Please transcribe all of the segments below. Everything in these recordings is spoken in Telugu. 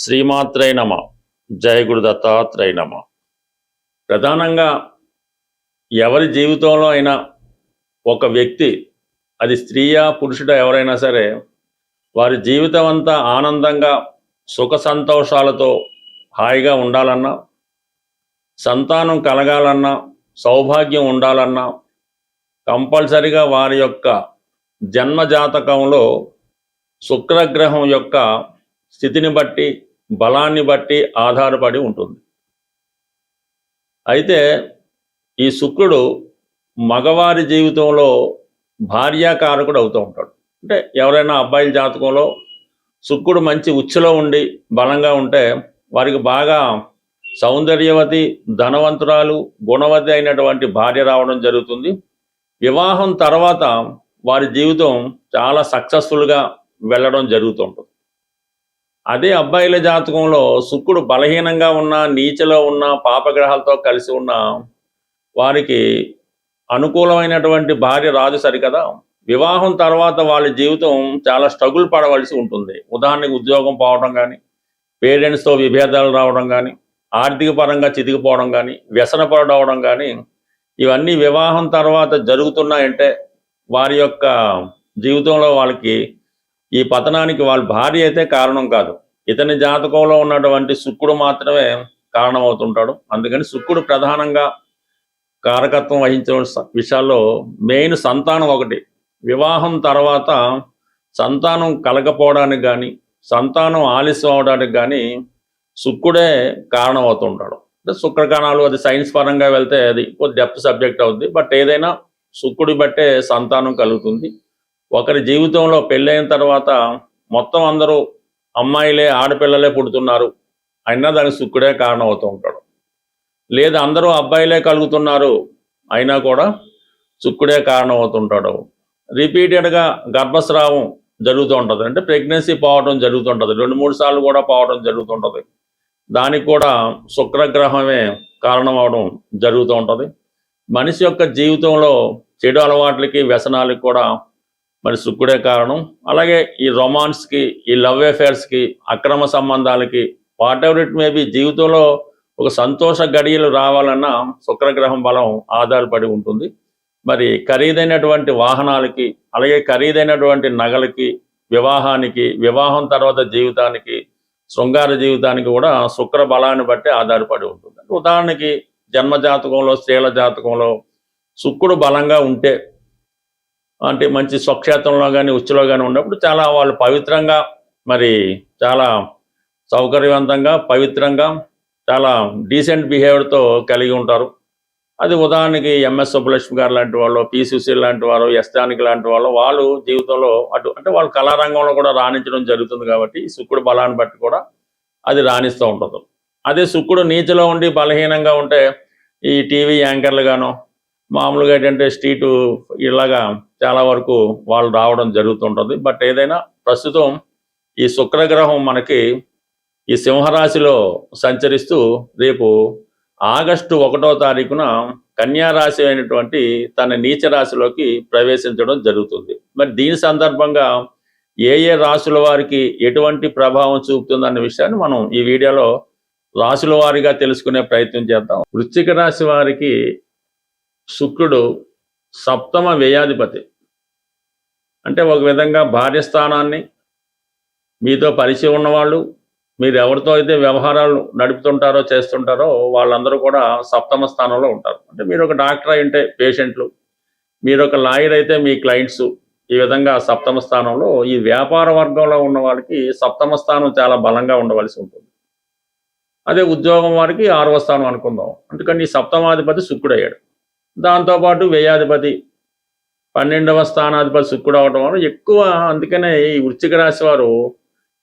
శ్రీమాత్రై నమ. జయ గురు దత్తాత్రేయ నమ. ప్రధానంగా ఎవరి జీవితంలో అయినా ఒక వ్యక్తి, అది స్త్రీయా పురుషుడా ఎవరైనా సరే, వారి జీవితం అంతా ఆనందంగా సుఖ సంతోషాలతో హాయిగా ఉండాలన్నా, సంతానం కలగాలన్నా, సౌభాగ్యం ఉండాలన్నా కంపల్సరిగా వారి యొక్క జన్మజాతకంలో శుక్రగ్రహం యొక్క స్థితిని బట్టి, బలాన్ని బట్టి ఆధారపడి ఉంటుంది. అయితే ఈ శుక్రుడు మగవారి జీవితంలో భార్యాకారకుడు అవుతూ ఉంటాడు. అంటే ఎవరైనా అబ్బాయిల జాతకంలో శుక్రుడు మంచి ఉచ్చులో ఉండి బలంగా ఉంటే వారికి బాగా సౌందర్యవతి, ధనవంతురాలు, గుణవతి అయినటువంటి భార్య రావడం జరుగుతుంది. వివాహం తర్వాత వారి జీవితం చాలా సక్సెస్ఫుల్గా వెళ్ళడం జరుగుతుంటుంది. అదే అబ్బాయిల జాతకంలో శుక్రుడు బలహీనంగా ఉన్న, నీచలో ఉన్న, పాపగ్రహాలతో కలిసి ఉన్న వారికి అనుకూలమైనటువంటి భార్య రాదు సరికదా. వివాహం తర్వాత వాళ్ళ జీవితం చాలా స్ట్రగుల్ పడవలసి ఉంటుంది. ఉదాహరణకు ఉద్యోగం పోవడం కానీ, పేరెంట్స్తో విభేదాలు రావడం కానీ, ఆర్థిక పరంగా చితికిపోవడం కానీ, వ్యసనపడవడం కానీ, ఇవన్నీ వివాహం తర్వాత జరుగుతున్నాయంటే వారి యొక్క జీవితంలో వాళ్ళకి ఈ పతనానికి వాళ్ళ భార్య అయితే కారణం కాదు, ఇతని జాతకంలో ఉన్నటువంటి శుక్రుడు మాత్రమే కారణమవుతుంటాడు. అందుకని శుక్రుడు ప్రధానంగా కారకత్వం వహించే విషయాల్లో మెయిన్ సంతానం ఒకటి. వివాహం తర్వాత సంతానం కలగపోవడానికి కానీ, సంతానం ఆలస్యం అవడానికి కానీ శుక్రుడే కారణమవుతుంటాడు. అంటే శుక్రకణాలు, అది సైన్స్ పరంగా వెళ్తే అది డెప్త్ సబ్జెక్ట్ అవుద్ది. బట్ ఏదైనా శుక్రుడి బట్టే సంతానం కలుగుతుంది. ఒకరి జీవితంలో పెళ్ళైన తర్వాత మొత్తం అందరూ అమ్మాయిలే, ఆడపిల్లలే పుడుతున్నారు అయినా దానికి శుక్రుడే కారణం అవుతూ ఉంటాడు. లేదా అందరూ అబ్బాయిలే కలుగుతున్నారు అయినా కూడా శుక్రుడే కారణం అవుతుంటాడు. రిపీటెడ్గా గర్భస్రావం జరుగుతూ ఉంటుంది, అంటే ప్రెగ్నెన్సీ పోవడం జరుగుతుంటుంది, 2-3 సార్లు కూడా పోవడం జరుగుతుంటుంది. దానికి కూడా శుక్రగ్రహమే కారణం అవడం జరుగుతూ ఉంటుంది. మనిషి యొక్క జీవితంలో చెడు అలవాట్లకి, వ్యసనాలకి కూడా మరి శుక్రుడే కారణం. అలాగే ఈ రొమాన్స్కి, ఈ లవ్ అఫేర్స్కి, అక్రమ సంబంధాలకి, వాట్ ఎవర్ ఇట్ మేబీ, జీవితంలో ఒక సంతోష గడియలు రావాలన్నా శుక్రగ్రహం బలం ఆధారపడి ఉంటుంది. మరి ఖరీదైనటువంటి వాహనాలకి, అలాగే ఖరీదైనటువంటి నగలకి, వివాహానికి, వివాహం తర్వాత జీవితానికి, శృంగార జీవితానికి కూడా శుక్ర బలాన్ని బట్టి ఆధారపడి ఉంటుంది. ఉదాహరణకి జన్మజాతకంలో, స్త్రీల జాతకంలో శుక్రుడు బలంగా ఉంటే, అంటే మంచి స్వక్షేత్రంలో కానీ, ఉచ్చులో కానీ ఉన్నప్పుడు చాలా వాళ్ళు పవిత్రంగా, మరి చాలా సౌకర్యవంతంగా, పవిత్రంగా, చాలా డీసెంట్ బిహేవియర్తో కలిగి ఉంటారు. అది ఉదాహరణకి ఎంఎస్ సుబ్బలక్ష్మి గారు లాంటి వాళ్ళు, పి సుశీల్ లాంటి వారు, ఎస్ జానకి లాంటి వాళ్ళు జీవితంలో అంటే వాళ్ళు కళారంగంలో కూడా రాణించడం జరుగుతుంది. కాబట్టి ఈ శుక్రుడు బలాన్ని బట్టి కూడా అది రాణిస్తూ ఉంటుంది. అదే శుక్రుడు నీచలో ఉండి బలహీనంగా ఉంటే ఈ టీవీ యాంకర్లుగానో, మామూలుగా ఏంటంటే స్ట్రీటు ఇలాగా చాలా వరకు వాళ్ళు రావడం జరుగుతుంటుంది. బట్ ఏదైనా ప్రస్తుతం ఈ శుక్రగ్రహం మనకి ఈ సింహరాశిలో సంచరిస్తూ రేపు ఆగస్టు 1వ తారీఖున కన్యారాశి అయినటువంటి తన నీచ రాశిలోకి ప్రవేశించడం జరుగుతుంది. మరి దీని సందర్భంగా ఏ ఏ రాశుల వారికి ఎటువంటి ప్రభావం చూపుతుందన్న విషయాన్ని మనం ఈ వీడియోలో రాశుల వారిగా తెలుసుకునే ప్రయత్నం చేద్దాం. వృశ్చిక రాశి వారికి శుక్రుడు సప్తమ వ్యయాధిపతి. అంటే ఒక విధంగా భార్య స్థానాన్ని, మీతో పరిచయం ఉన్నవాళ్ళు, మీరు ఎవరితో అయితే వ్యవహారాలు నడుపుతుంటారో, చేస్తుంటారో వాళ్ళందరూ కూడా సప్తమ స్థానంలో ఉంటారు. అంటే మీరు ఒక డాక్టర్ అయితే పేషెంట్లు, మీరు ఒక లాయర్ అయితే మీ క్లయింట్స్, ఈ విధంగా సప్తమ స్థానంలో. ఈ వ్యాపార వర్గంలో ఉన్న వాళ్ళకి సప్తమ స్థానం చాలా బలంగా ఉండవలసి ఉంటుంది. అదే ఉద్యోగం వారికి 6వ స్థానం అనుకుందాం. అందుకని ఈ సప్తమాధిపతి శుక్రుడు అయ్యాడు. దాంతోపాటు వ్యయాధిపతి 12వ స్థానాధిపతి శుక్రుడు అవడం వల్ల ఎక్కువ. అందుకనే ఈ వృశ్చిక రాశి వారు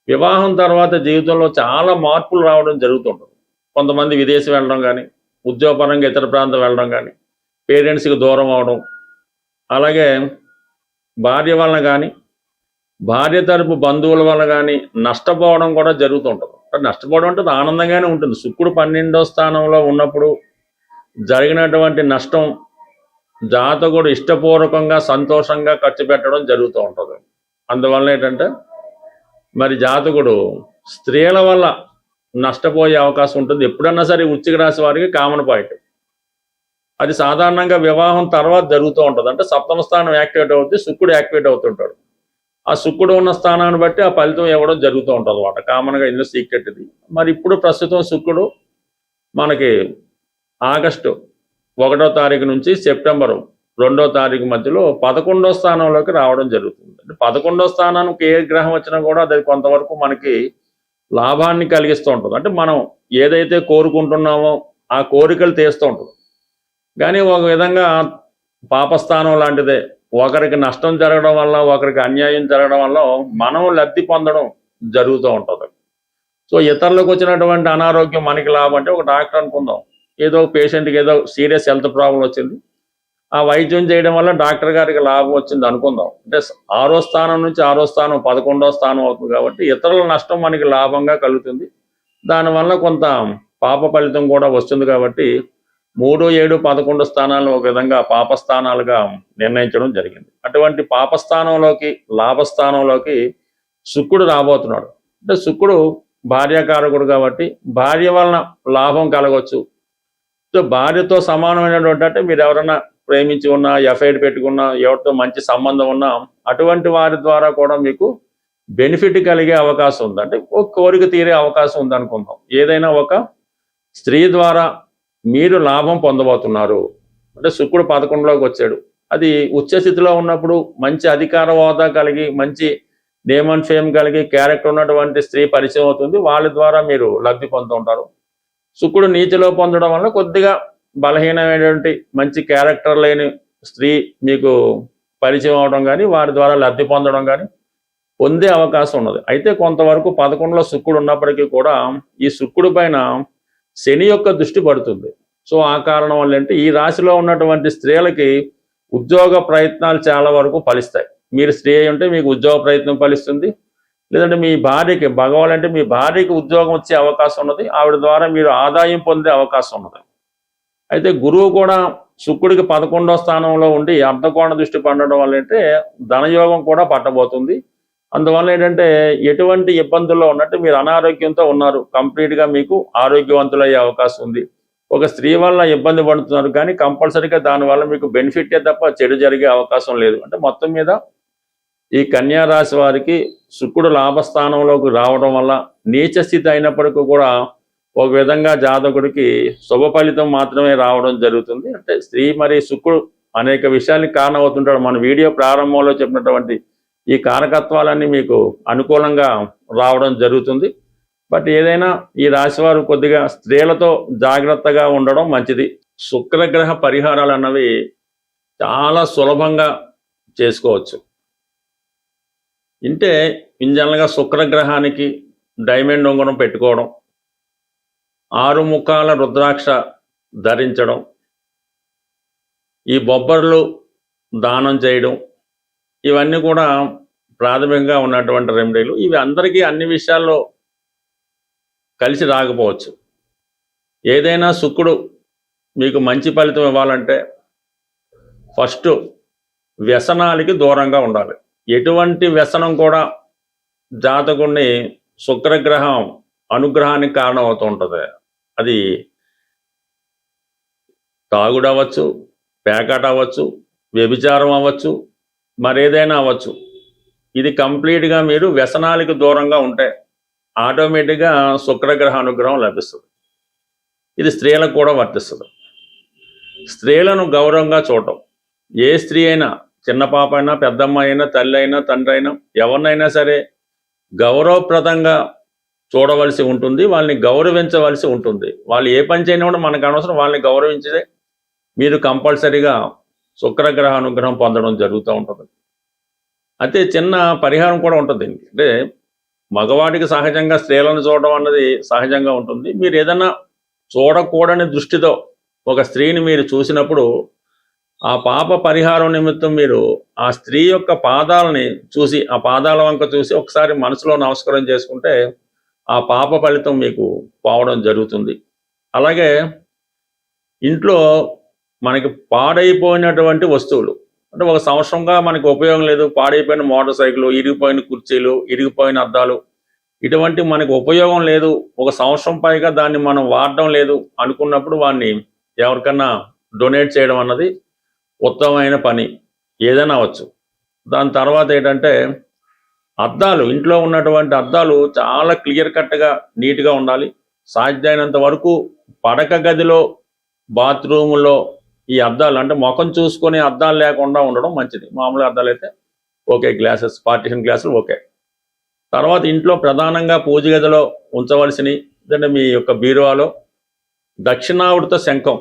వివాహం తర్వాత జీవితంలో చాలా మార్పులు రావడం జరుగుతుంటుంది. కొంతమంది విదేశం వెళ్ళడం కానీ, ఉద్యోగపరంగా ఇతర ప్రాంతం వెళ్ళడం కానీ, పేరెంట్స్కి దూరం అవడం, అలాగే భార్య వలన కానీ, భార్య తరపు బంధువుల వల్ల కానీ నష్టపోవడం కూడా జరుగుతుంటుంది. నష్టపోవడం అంటే ఆనందంగానే ఉంటుంది. శుక్రుడు 12వ స్థానంలో ఉన్నప్పుడు జరిగినటువంటి నష్టం జాతకుడు ఇష్టపూర్వకంగా, సంతోషంగా ఖర్చు పెట్టడం జరుగుతూ ఉంటుంది. అందువల్ల ఏంటంటే మరి జాతకుడు స్త్రీల వల్ల నష్టపోయే అవకాశం ఉంటుంది. ఎప్పుడన్నా సరే వృశ్చిక రాశి వారికి కామన్ పాయింట్. అది సాధారణంగా వివాహం తర్వాత జరుగుతూ ఉంటుంది. అంటే సప్తమ స్థానం యాక్టివేట్ అవుతుంది, శుక్రుడు యాక్టివేట్ అవుతుంటాడు. ఆ శుక్రుడు ఉన్న స్థానాన్ని బట్టి ఆ ఫలితం ఇవ్వడం జరుగుతూ ఉంటుంది అన్నమాట. కామన్గా ఇందులో సీక్రెట్ ఇది. మరి ఇప్పుడు ప్రస్తుతం శుక్రుడు మనకి ఆగస్టు 1వ తారీఖు నుంచి సెప్టెంబర్ 2వ తారీఖు మధ్యలో 11వ స్థానంలోకి రావడం జరుగుతుంది. అంటే 11వ స్థానానికి ఏ గ్రహం వచ్చినా కూడా అది కొంతవరకు మనకి లాభాన్ని కలిగిస్తూ ఉంటుంది. అంటే మనం ఏదైతే కోరుకుంటున్నామో ఆ కోరికలు తీస్తూ ఉంటుంది. కానీ ఒక విధంగా పాపస్థానం లాంటిదే. ఒకరికి నష్టం జరగడం వల్ల, ఒకరికి అన్యాయం జరగడం వల్ల మనం లబ్ధి పొందడం జరుగుతూ ఉంటుంది. సో ఇతరులకు వచ్చినటువంటి అనారోగ్యం మనకి లాభం. అంటే ఒక డాక్టర్ అనుకుందాం, ఏదో పేషెంట్కి ఏదో సీరియస్ హెల్త్ ప్రాబ్లం వచ్చింది, ఆ వైద్యం చేయడం వల్ల డాక్టర్ గారికి లాభం వచ్చింది అనుకుందాం. అంటే 6వ స్థానం నుంచి 6వ స్థానం 11వ స్థానం అవుతుంది కాబట్టి ఇతరుల నష్టం మనకి లాభంగా కలుగుతుంది. దానివల్ల కొంత పాప ఫలితం కూడా వస్తుంది. కాబట్టి 3, 7, 11 స్థానాలను ఒక విధంగా పాపస్థానాలుగా నిర్ణయించడం జరిగింది. అటువంటి పాపస్థానంలోకి, లాభస్థానంలోకి శుక్రుడు రాబోతున్నాడు. అంటే శుక్రుడు భార్యాకారకుడు కాబట్టి భార్య వలన లాభం కలగవచ్చు. సో భార్యతో సమానమైనటువంటి, అంటే మీరు ఎవరైనా ప్రేమించి ఉన్నా, ఎఫ్ఐఆర్ పెట్టుకున్నా, ఎవరితో మంచి సంబంధం ఉన్నా అటువంటి వారి ద్వారా కూడా మీకు బెనిఫిట్ కలిగే అవకాశం ఉంది. అంటే ఒక కోరిక తీరే అవకాశం ఉంది అనుకుందాం. ఏదైనా ఒక స్త్రీ ద్వారా మీరు లాభం పొందబోతున్నారు. అంటే శుక్రుడు 11లోకి వచ్చాడు. అది ఉచ్చస్థితిలో ఉన్నప్పుడు మంచి అధికార హోదా కలిగి, మంచి నేమ్ అండ్ ఫేమ్ కలిగి, క్యారెక్టర్ ఉన్నటువంటి స్త్రీ పరిచయం అవుతుంది. వాళ్ళ ద్వారా మీరు లబ్ధి పొందుతుంటారు. శుక్రుడు నీతిలో పొందడం వల్ల కొద్దిగా బలహీనమైనటువంటి మంచి క్యారెక్టర్ లేని స్త్రీ మీకు పరిచయం అవడం కానీ, వారి ద్వారా లబ్ధి పొందడం కానీ పొందే అవకాశం ఉన్నది. అయితే కొంతవరకు 11లో శుక్రుడు ఉన్నప్పటికీ కూడా ఈ శుక్రుడి పైన శని యొక్క దృష్టి పడుతుంది. సో ఆ కారణం వల్ల అంటే ఈ రాశిలో ఉన్నటువంటి స్త్రీలకి ఉద్యోగ ప్రయత్నాలు చాలా వరకు ఫలిస్తాయి. మీరు స్త్రీ అయి ఉంటే మీకు ఉద్యోగ ప్రయత్నం ఫలిస్తుంది. లేదంటే మీ భార్యకి, భగవాలంటే మీ భార్యకి ఉద్యోగం వచ్చే అవకాశం ఉన్నది. ఆవిడ ద్వారా మీరు ఆదాయం పొందే అవకాశం ఉన్నది. అయితే గురువు కూడా శుక్రుడికి 11వ స్థానంలో ఉండి అర్ధకోణ దృష్టి పడడం వల్ల అంటే ధనయోగం కూడా పట్టబోతుంది. అందువల్ల ఏంటంటే ఎటువంటి ఇబ్బందుల్లో ఉన్నట్టు మీరు అనారోగ్యంతో ఉన్నారు, కంప్లీట్గా మీకు ఆరోగ్యవంతులయ్యే అవకాశం ఉంది. ఒక స్త్రీ వల్ల ఇబ్బంది పడుతున్నారు కానీ కంపల్సరీగా దానివల్ల మీకు బెనిఫిటే తప్ప చెడు జరిగే అవకాశం లేదు. అంటే మొత్తం మీద ఈ కన్యా రాశి వారికి శుక్రుడు లాభస్థానంలోకి రావడం వల్ల నీచ స్థితి అయినప్పటికీ కూడా ఒక విధంగా జాతకుడికి శుభ ఫలితం మాత్రమే రావడం జరుగుతుంది. అంటే స్త్రీ మరి శుక్రుడు అనేక విషయాలకు కారణం అవుతుంటాడు. మన వీడియో ప్రారంభంలో చెప్పినటువంటి ఈ కారకత్వాలన్నీ మీకు అనుకూలంగా రావడం జరుగుతుంది. బట్ ఏదైనా ఈ రాశివారు కొద్దిగా స్త్రీలతో జాగ్రత్తగా ఉండడం మంచిది. శుక్రగ్రహ పరిహారాలు అన్నవి చాలా సులభంగా చేసుకోవచ్చు. అంటే ఇంజనల్గా శుక్రగ్రహానికి డైమండ్ ఉంగరం పెట్టుకోవడం, 6 ముఖాల రుద్రాక్ష ధరించడం, ఈ బొబ్బర్లు దానం చేయడం, ఇవన్నీ కూడా ప్రాథమికంగా ఉన్నటువంటి రెమెడీలు. ఇవి అందరికీ అన్ని విషయాల్లో కలిసి రాకపోవచ్చు. ఏదైనా శుక్రుడు మీకు మంచి ఫలితం ఇవ్వాలంటే ఫస్ట్ వ్యసనాలకి దూరంగా ఉండాలి. ఎటువంటి వ్యసనం కూడా జాతకుడిని శుక్రగ్రహం అనుగ్రహానికి కారణం అవుతూ ఉంటుంది. అది తాగుడు అవ్వచ్చు, పేకాట అవ్వచ్చు, వ్యభిచారం అవ్వచ్చు, మరేదైనా అవ్వచ్చు. ఇది కంప్లీట్గా మీరు వ్యసనాలకు దూరంగా ఉంటే ఆటోమేటిక్గా శుక్రగ్రహ అనుగ్రహం లభిస్తుంది. ఇది స్త్రీలకు కూడా వర్తిస్తుంది. స్త్రీలను గౌరవంగా చూడటం, ఏ స్త్రీ అయినా, చిన్న పాప అయినా, పెద్దమ్మ అయినా, తల్లి అయినా, తండ్రి అయినా, ఎవరినైనా సరే గౌరవప్రదంగా చూడవలసి ఉంటుంది. వాళ్ళని గౌరవించవలసి ఉంటుంది. వాళ్ళు ఏ పని చేయని కూడా మనకు అనవసరం, వాళ్ళని గౌరవించే మీరు కంపల్సరీగా శుక్రగ్రహ అనుగ్రహం పొందడం జరుగుతూ ఉంటుంది. అయితే చిన్న పరిహారం కూడా ఉంటుంది దీనికి. అంటే మగవాడికి సహజంగా స్త్రీలను చూడడం అన్నది సహజంగా ఉంటుంది. మీరు ఏదైనా చూడకూడని దృష్టితో ఒక స్త్రీని మీరు చూసినప్పుడు ఆ పాప పరిహారం నిమిత్తం మీరు ఆ స్త్రీ యొక్క పాదాలని చూసి, ఆ పాదాల వంక చూసి ఒకసారి మనసులో నమస్కారం చేసుకుంటే ఆ పాప ఫలితం మీకు పోవడం జరుగుతుంది. అలాగే ఇంట్లో మనకి పాడైపోయినటువంటి వస్తువులు, అంటే ఒక సంవత్సరంగా మనకు ఉపయోగం లేదు, పాడైపోయిన మోటార్ సైకిల్, ఇరిగిపోయిన కుర్చీలు, ఇరిగిపోయిన అద్దాలు, ఇటువంటి మనకు ఉపయోగం లేదు, ఒక సంవత్సరం పైగా దాన్ని మనం వాడడం లేదు అనుకున్నప్పుడు వాడిని ఎవరికన్నా డొనేట్ చేయడం అన్నది ఉత్తమమైన పని, ఏదైనా అవ్వచ్చు. దాని తర్వాత ఏంటంటే అద్దాలు, ఇంట్లో ఉన్నటువంటి అద్దాలు చాలా క్లియర్ కట్గా నీట్గా ఉండాలి. సాధ్యమైనంత వరకు పడక గదిలో, బాత్రూములో ఈ అద్దాలు అంటే ముఖం చూసుకొని అద్దాలు లేకుండా ఉండడం మంచిది. మామూలు అద్దాలు అయితే ఓకే, గ్లాసెస్, పార్టిషన్ గ్లాసులు ఓకే. తర్వాత ఇంట్లో ప్రధానంగా పూజ గదిలో ఉంచవలసినవి అంటే మీ యొక్క బీరువాలో దక్షిణావృత శంఖం,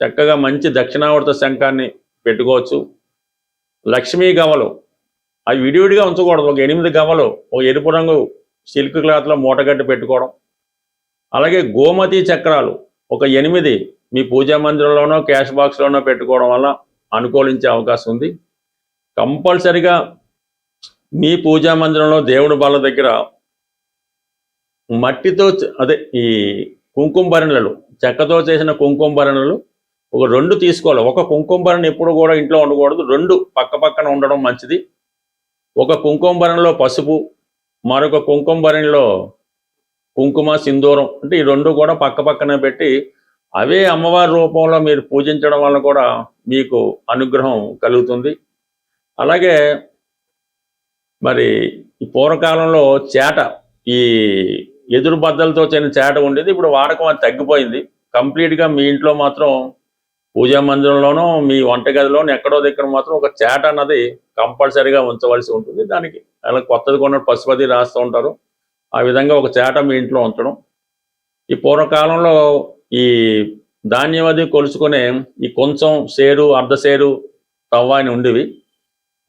చక్కగా మంచి దక్షిణావృత శంఖాన్ని పెట్టుకోవచ్చు. లక్ష్మీ గవలు అవి విడివిడిగా ఉంచకూడదు, ఒక 8 గవలు ఒక ఎరుపు రంగు సిల్క్ క్లాత్లో మూటగట్టి పెట్టుకోవడం. అలాగే గోమతి చక్రాలు ఒక 8 మీ పూజా మందిరంలోనో క్యాష్ బాక్స్లోనో పెట్టుకోవడం వల్ల అనుకూలించే అవకాశం ఉంది. కంపల్సరిగా మీ పూజా మందిరంలో దేవుడి బల్ల దగ్గర మట్టితో అదే ఈ కుంకుమ భరణలు, చెక్కతో చేసిన కుంకుమ భరణలు ఒక 2 తీసుకోవాలి. ఒక కుంకుమ భరణ ఎప్పుడు కూడా ఇంట్లో ఉండకూడదు, 2 పక్క పక్కన ఉండడం మంచిది. ఒక కుంకుమ భరణలో పసుపు, మరొక కుంకుమ భరణలో కుంకుమ సింధూరం, అంటే ఈ 2 కూడా పక్క పక్కనే పెట్టి అవే అమ్మవారి రూపంలో మీరు పూజించడం వల్ల కూడా మీకు అనుగ్రహం కలుగుతుంది. అలాగే మరి ఈ పూర్వకాలంలో చేట, ఈ ఎదురు బద్దలతో చేసిన చేట ఉండేది, ఇప్పుడు వాడకం అది తగ్గిపోయింది. కంప్లీట్గా మీ ఇంట్లో మాత్రం పూజా మందిరంలోనో మీ వంటగదిలోనో ఎక్కడో దగ్గర మాత్రం ఒక చేట అన్నది కంపల్సరీగా ఉంచవలసి ఉంటుంది. దానికి అలా కొత్తది కొన్న పశుపతి రాస్తూ ఉంటారు, ఆ విధంగా ఒక చేట మీ ఇంట్లో ఉంచడం. ఈ పూర్వకాలంలో ఈ ధాన్యం అది కొలుచుకునే ఈ కొంచెం సేరు, అర్ధసేరు తవ్వ అని ఉండేవి.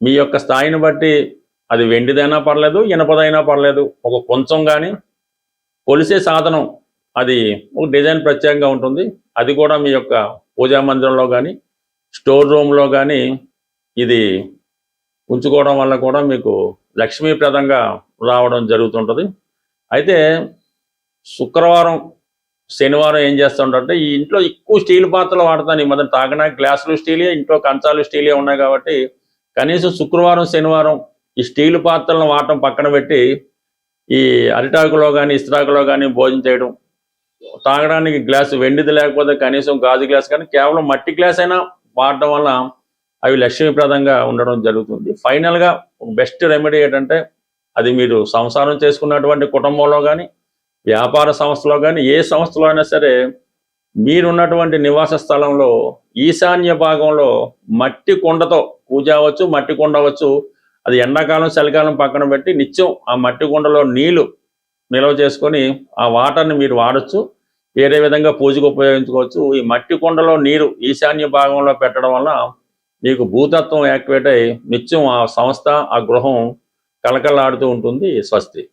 మీ యొక్క స్థాయిని బట్టి అది వెండిదైనా పర్లేదు, ఇనపదైనా పర్లేదు, ఒక కొంచెం కానీ కొలిసే సాధనం అది ఒక డిజైన్ ప్రత్యేకంగా ఉంటుంది. అది కూడా మీ యొక్క పూజా మందిరంలో కానీ స్టోర్ రూమ్లో కానీ ఇది ఉంచుకోవడం వల్ల కూడా మీకు లక్ష్మీప్రదంగా రావడం జరుగుతుంటుంది. అయితే శుక్రవారం, శనివారం ఏం చేస్తుంటే ఈ ఇంట్లో ఎక్కువ స్టీల్ పాత్రలు వాడతాను. ఈ మధ్య తాగడానికి గ్లాసులు స్టీలే, ఇంట్లో కంచాలు స్టీలే ఉన్నాయి కాబట్టి కనీసం శుక్రవారం, శనివారం ఈ స్టీల్ పాత్రలను వాడటం పక్కన పెట్టి ఈ అరిటాకులో కానీ ఇస్త్రాకులో కానీ భోజనం చేయడం, తాగడానికి గ్లాసు వెండిది లేకపోతే కనీసం గాజు గ్లాస్ కానీ కేవలం మట్టి గ్లాస్ అయినా వాడటం వల్ల అవి లక్ష్మీప్రదంగా ఉండడం జరుగుతుంది. ఫైనల్గా బెస్ట్ రెమెడీ ఏంటంటే అది మీరు సంసారం చేసుకున్నటువంటి కుటుంబంలో కానీ వ్యాపార సంస్థలో కానీ ఏ సంస్థలో అయినా సరే మీరున్నటువంటి నివాస స్థలంలో ఈశాన్య భాగంలో మట్టి కుండతో పూజ అవ్వచ్చు, మట్టి కుండ అవ్వచ్చు, అది ఎండాకాలం చలికాలం పక్కన పెట్టి నిత్యం ఆ మట్టి కుండలో నీళ్లు నిల్వ చేసుకొని ఆ వాటర్ని మీరు వాడచ్చు. వేరే విధంగా పూజకు ఉపయోగించుకోవచ్చు. ఈ మట్టి కుండలో నీరు ఈశాన్య భాగంలో పెట్టడం వల్ల మీకు భూతత్వం యాక్టివేట్ అయ్యి నిత్యం ఆ సంస్థ, ఆ గృహం కలకలాడుతూ ఉంటుంది. స్వస్తి.